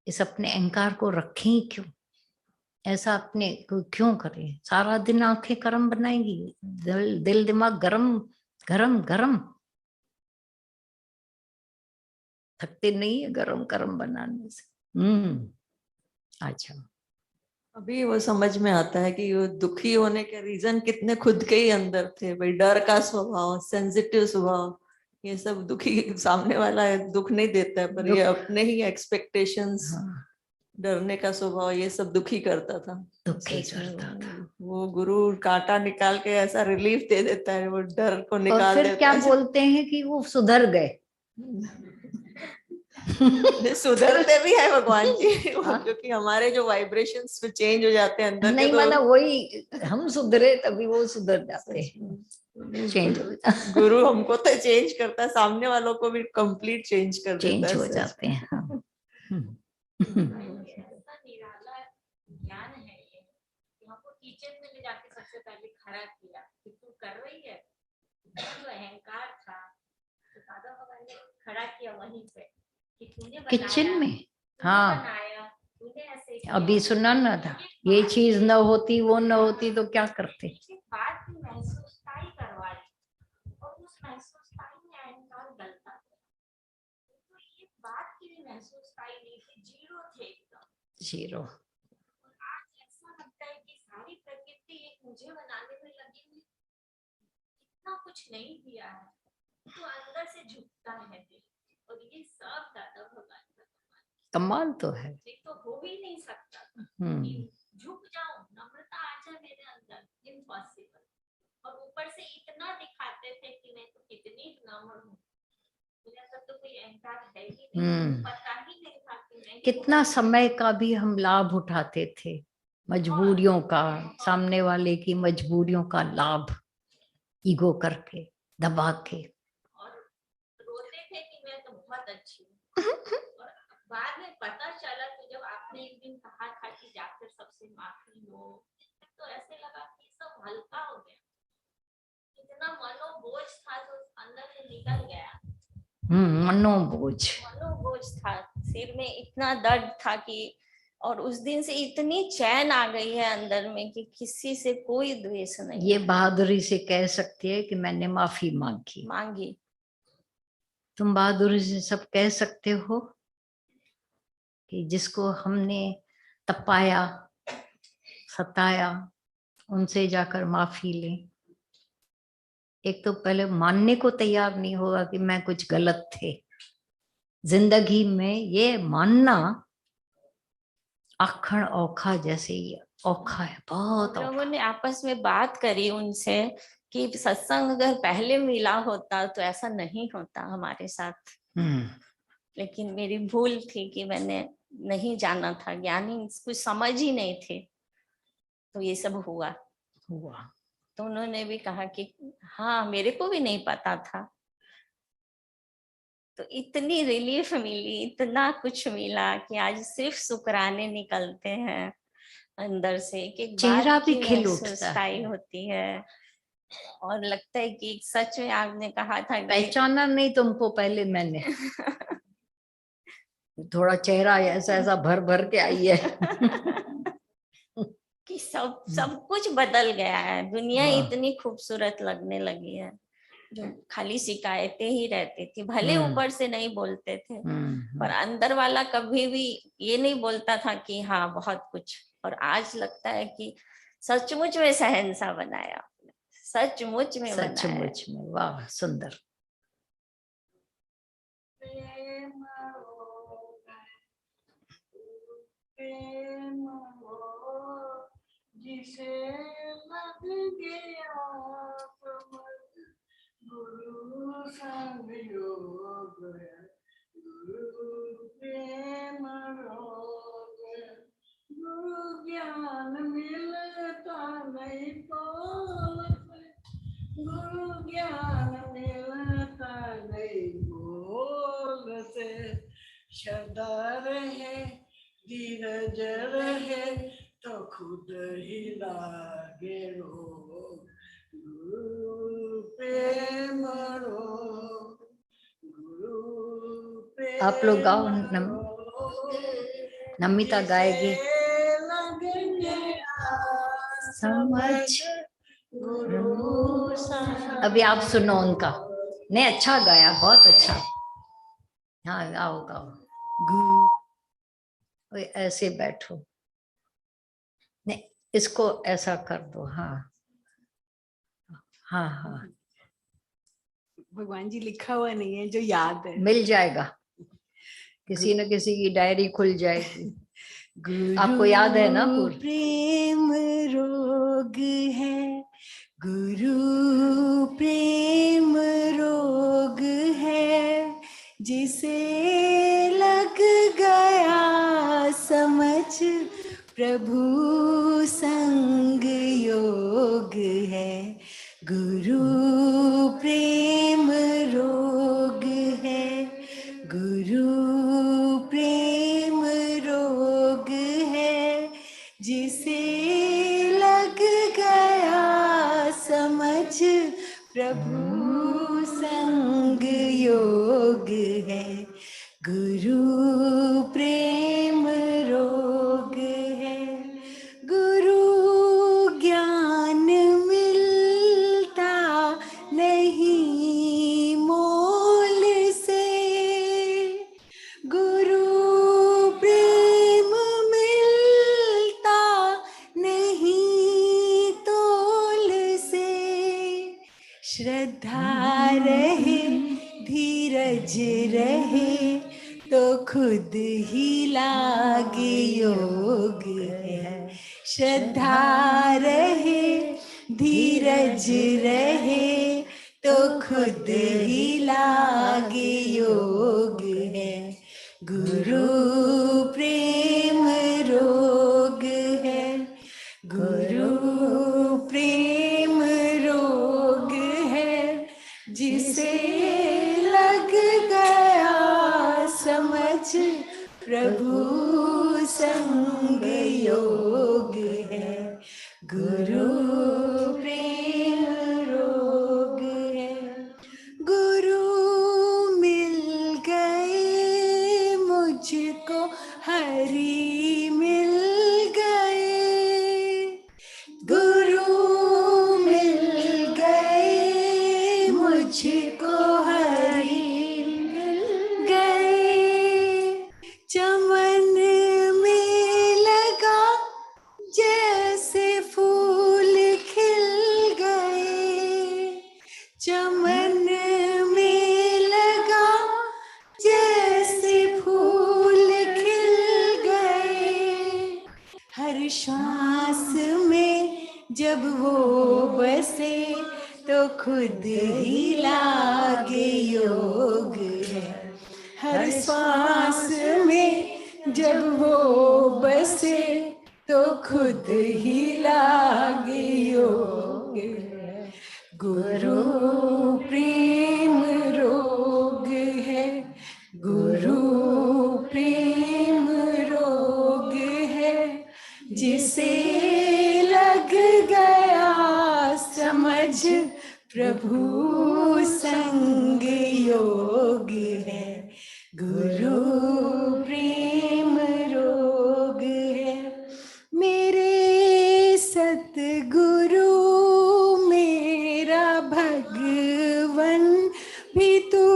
इस अपने अहंकार को रखें ही क्यों, ऐसा अपने को क्यों करें? सारा दिन आंखें कर्म बनाएंगी, दिल दिमाग गरम गरम गरम, थकते नहीं है गरम कर्म बनाने से। अच्छा, अभी वो समझ में आता है कि वो दुखी होने के रीजन कितने खुद के ही अंदर थे भाई। डर का स्वभाव, सेंसिटिव स्वभाव, ये सब दुखी, सामने वाला है दुख नहीं देता है, पर ये अपने ही एक्सपेक्टेशंस, हाँ, डरने का स्वभाव, ये सब दुखी करता था। दुखी सच करता में था। वो गुरु कांटा निकाल के ऐसा रिलीफ दे देता है, वो डर को और निकाल फिर क्या देता है। बोलते हैं कि वो सुधर गए। सुधरते भी है भगवान जी, हाँ? क्योंकि हमारे जो वाइब्रेशंस चेंज हो जाते हैं अंदर के, नहीं तो माना वही, हम सुधरे तभी वो सुधर जाते हैं, चेंज हो जाते, गुरु हमको तो चेंज करता है, सामने वालों को भी कंप्लीट चेंज कर देता चेंज है हो सच जाते हैं। हाँ। निराला ज्ञान है ये। हमको किचन में ले जाके सबसे पहले खड़ा किया कि तू कर रही है, जो अहंकार था तो दादा भगवान ने खड़ा किया वहीं पे कि तूने बनाया, किचन में। हाँ, बनाया, तूने ऐसे किया। अभी सुना ना था, ये चीज न होती वो न होती तो क्या करते। बात की महसूसताई करवाई, और उस महसूसताई में अहंकार गलता है। तो ये बात की भी महसूसताई नहीं थी, जीरो थे एकदम, जीरो। आज ऐसा लगता है कि सारी प्रकृति एक मुझे बनाने में लगी हुई, इतना कुछ नहीं दिया है, तो अंदर से झुकता है दिल, और ये सब दादा भगवान का कमाल तो है। ये तो हो ही नहीं सकता था। झुक जाऊं, नम्रता आ जाए मेरे अंदर, इम्पॉसिबल। और ऊपर से इतना दिखाते थे अहंकार है ही नहीं, पता ही नहीं था कि मैं कितना समय का भी हम लाभ उठाते थे, मजबूरियों का, सामने वाले की मजबूरियों का लाभ ईगो करके दबा के, और रोते थे कि मैं तो बहुत अच्छी हूँ। और बाद में पता चला कि जब आपने एक दिन कहा था कि जाकर सबसे माफी लो, तो ऐसे लगा कि सब हल्का हो गया, इतना मनोबोझ था जो अंदर से निकल गया। मनोबोझ था, सिर में इतना दर्द था कि, और उस दिन से इतनी चैन आ गई है अंदर में कि किसी से कोई द्वेष नहीं। ये बहादुरी से कह सकती है कि मैंने माफी मांगी। तुम बहादुरी से सब कह सकते हो कि जिसको हमने तपाया सताया उनसे जाकर माफी ले। एक तो पहले मानने को तैयार नहीं होगा कि मैं कुछ गलत थे। जिंदगी में ये मानना आखण औखा जैसे ही औखा है, बहुत औखा। लोगों ने आपस में बात करी उनसे कि सत्संग अगर पहले मिला होता तो ऐसा नहीं होता हमारे साथ। लेकिन मेरी भूल थी कि मैंने नहीं जाना था, ज्ञानी कुछ समझ ही नहीं थे, तो ये सब हुआ। तो उन्होंने भी कहा कि हाँ मेरे को भी नहीं पता था। तो इतनी रिलीफ मिली, इतना कुछ मिला कि आज सिर्फ शुक्राने निकलते हैं अंदर से, कि चेहरा भी खिल उठता है, होती है। और लगता है कि सच में आपने कहा था कि पहचाना नहीं तुमको पहले मैंने। थोड़ा चेहरा ऐसा ऐसा भर भर के आई है। कि सब कुछ बदल गया है, दुनिया इतनी खूबसूरत लगने लगी है। जो खाली शिकायतें ही रहती थी, भले ऊपर से नहीं बोलते थे, पर अंदर वाला कभी भी ये नहीं बोलता था कि हाँ बहुत कुछ। और आज लगता है कि सचमुच में शहंशाह बनाया, सचमुच में बनाया। सचमुच में, वाह सुंदर। जिसे लग गया गुरु संग योग, गुरु प्रेम रोग, गुरु ज्ञान मिलता नहीं बोल से, गुरु ज्ञान मिलता नहीं बोल से। श्रद्धा रहे धीरज रहे तो खुद ही लागे रोग, गुरु प्रेम रोग, गुरु प्रेम। आप लोग गाओ, नमिता गाएगी। समझ गुरु अभी आप सुनो उनका। नहीं अच्छा गाया, बहुत अच्छा। हाँ गाओ गाओ। गुरु ऐसे बैठो, नहीं इसको ऐसा कर दो। हाँ हाँ हाँ, भगवान जी लिखा हुआ नहीं है, जो याद है मिल जाएगा, किसी न किसी की डायरी खुल जाएगी। आपको याद है ना? प्रेम रोग है, गुरु प्रेम रोग है, जिसे लग गया समझ प्रभु संग योग है, गुरु प्रेम रोग है, गुरु प्रेम रोग है, जिसे लग गया समझ प्रभु संग योग है, गुरु प्रेम रोग है, गुरु ज्ञान मिलता नहीं मोल से, गुरु प्रेम मिलता नहीं तोल से, श्रद्धा रहे धीरज रहे तो खुद ही लागे योग है, श्रद्धा रहे धीरज रहे तो खुद ही लागे योग है। गुरु प्रेम रोग है, गुरु प्रेम रोग है, जिसे लग गया समझ प्रभु संग योग है। गुरु प्रेम रोग है। गुरु मिल गए मुझको, हरि मिल गए। गुरु मिल गए मुझको, हरि मिल गए। चमन में लगा जैसे फूल खिल गए। चमन में लगा जैसे फूल खिल गए। हर श्वास में जब वो बसे तो खुद ही लागे योग है। हर श्वास में जब वो बसे तो खुद ही लागे योग है। गुरु प्रेम रोग है, गुरु प्रेम रोग है, जिसे लग गया समझ प्रभु संग योग है। गुरु प्रेम रोग है। मेरे सतगुरु मेरा भगवन भी तू,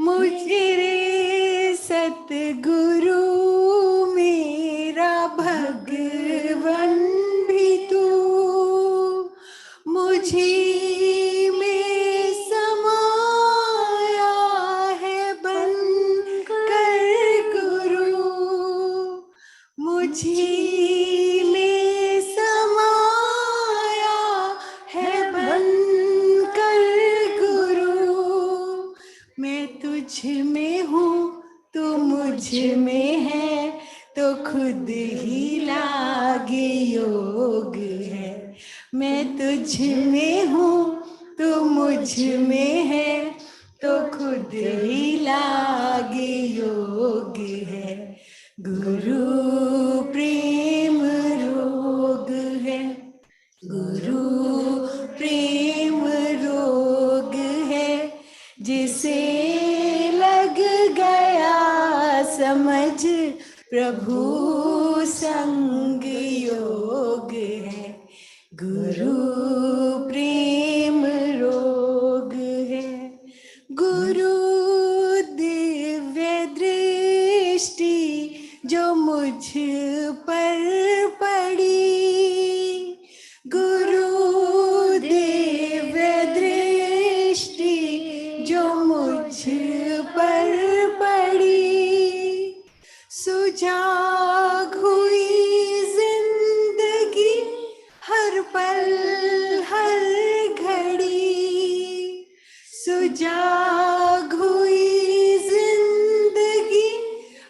मुझे सतगुरु मेरा भगवन भी तू, मुझे में समाया है बन कर गुरु, मुझे में समाया है बन कर गुरु। मैं तुझ में हूँ तू मुझ में है, तो खुद ही लागे योग है। मैं तुझ में हूँ तू मुझ में है, तो खुद ही लागे योग है। गुरु प्रेम रोग है, गुरु प्रेम रोग है, जिसे लग गया समझ प्रभु संग योग है। गुरु प्रेम रोग है। गुरु दिव्य दृष्टि जो मुझ पर पड़ी, गुरु दिव्य दृष्टि जो मुझ पर पड़ी, सुजाग हुई जिंदगी हर पल हर घड़ी, सुजाग हुई जिंदगी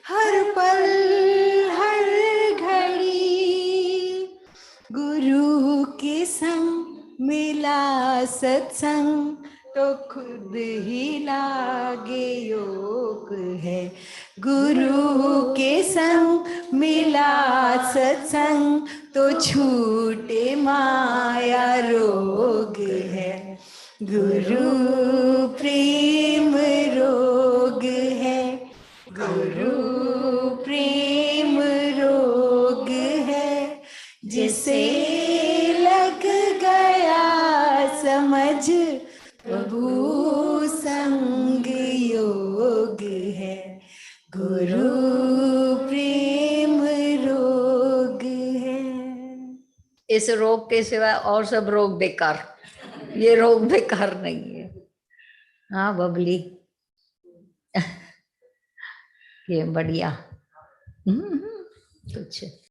हर पल हर घड़ी। गुरु के संग मिला सत्संग, तो खुद ही लागे योग है। गुरु के संग मिला सत्संग, तो छूटे माया रोग है। गुरु प्रेम रोग है, गुरु प्रेम रोग है, जिसे लग गया समझ प्रभु संग योग है। गुरु प्रेम रोग है। इस रोग के सिवा और सब रोग बेकार, ये रोग बेकार नहीं है। हाँ बबली ये बढ़िया कुछ